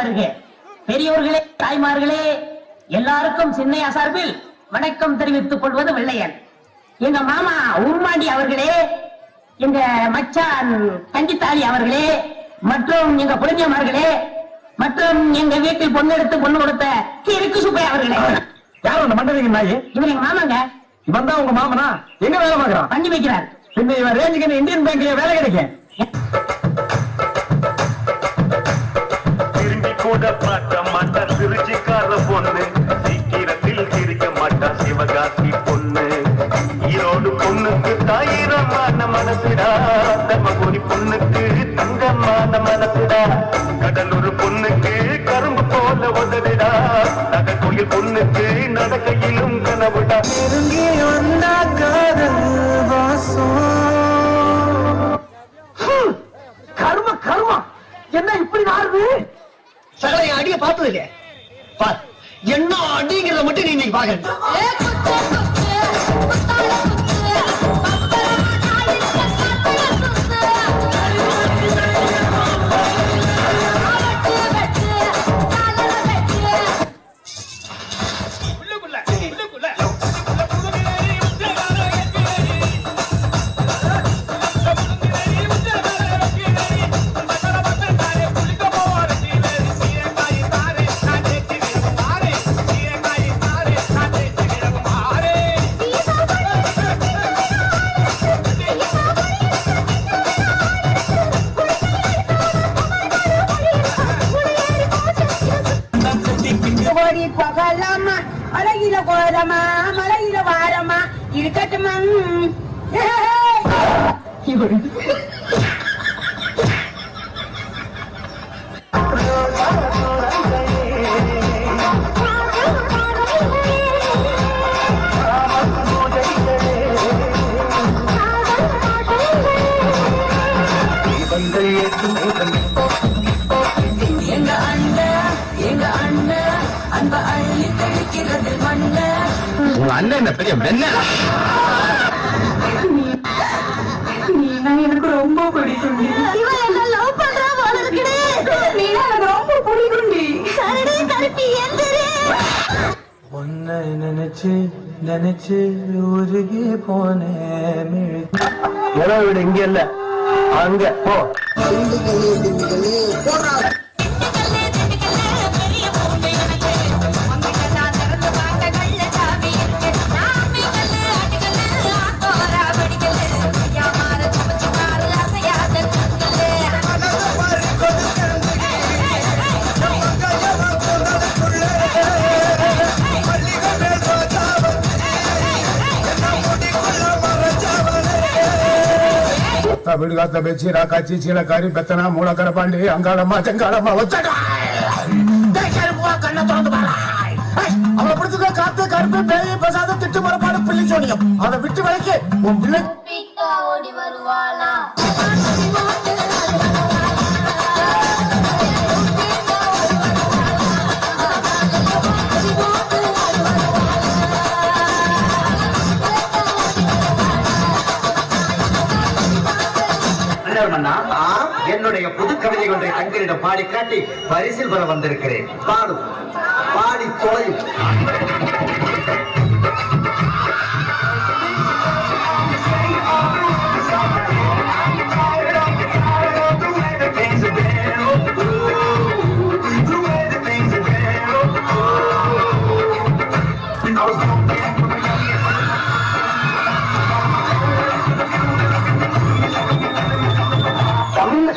வருக. பெரியோர்களே, தாய்மார்களே, எல்லாருக்கும் சின்னையா சார்பில் வணக்கம் தெரிவித்துக் கொள்வது வெள்ளையன். எங்க மாமா உருமாண்டி அவர்களே, எங்க மச்சான் கஞ்சித்தாளி அவர்களே, மற்றும் எங்க புரிஞ்சமார்களே, மற்றும் எங்க வீட்டில் பொண்ணு எடுத்து பொண்ணு கொடுத்த கிறுக்கு சுப்பை அவர்களே. யாரும் அந்த மண்டலிங்க நாயி? இவர் எங்க மாமாங்க. இவன் தான் உங்க மாமனா? எங்க வேலை பார்க்கறான்? பண்ணி வைக்கிறார். பின்ன இவன் ரேஞ்சுக்கு இந்தியன் பேங்க்ல வேலை கிடைக்கும். திரும்பி கூட பார்க்க மாட்டா திருச்சிக்கார பொண்ணு, சீக்கிரத்தில் சிரிக்க மாட்டா சிவகாசி பொண்ணு. ஈரோடு பொண்ணுக்கு தாயிரமான மனசுடா, தர்மபுரி பொண்ணுக்கு தங்கமான மனசுடா, கடலூர் பொண்ணுக்கு கரும்பு போல உதடுடா, நகர்கோயில் பொண்ணுக்கு நடக்கையிலும் கனவுடா. நெருங்கி வந்தா காதல் வாசம். கரும கருமா என்ன இப்படி நாருது? சகல என் அடிய பார்த்தது இல்லையா? பார், என்ன அடிங்கிறத மட்டும் நீ இன்னைக்கு பாக்க. பகலாமா அழகில கோரமா மலையில வாரமா இருக்கட்டுமா. உங்க அண்ணன் என்ன பெரிய வெண்ண? எனக்கு ரொம்ப பிடிக்கும். லவ் பண்றா போல இருக்குடே. நீ எனக்கு ரொம்ப பிடிக்கும். சரிடே கருப்பி எந்திரே. உன்னை நினைச்சு நினைச்சு உருகி போனேன். உறவு வீடு இங்க இல்ல, அங்க போ. விடுகாத்த பேச்சு ராக்காச்சி சீலக்காரி பெத்தனா மூலக்கர பாண்டி அங்காளம்மா செங்காளம்மா வச்சடா கண்ணை திறந்து பாராய். அவளை பிடிச்சத காத்து கருப்பு பேய் பிரசாத திட்டு மரப்பாடு பிள்ளை சோனியம். அதை விட்டு வளைக்கு உன் பிள்ளை ஓடி வருவாளா? என்னுடைய புது கவிதை ஒன்றை தங்களிடம் பாடி காட்டி பரிசில் பெற வந்திருக்கிறேன். பாடும், பாடி தொலையும்.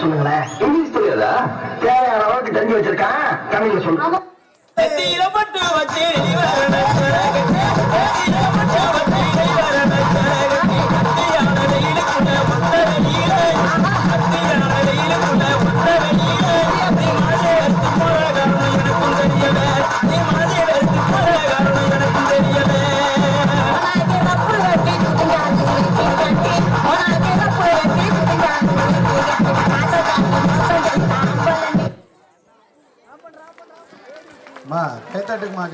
சொல்லுங்களேன். இங்கிலீஷ் தெரியாதா? தேவையான அளவுக்கு தெரிஞ்சு வச்சிருக்கான். தமிழ்ல சொல்லுங்க. கைத்தாட்டுக்குமா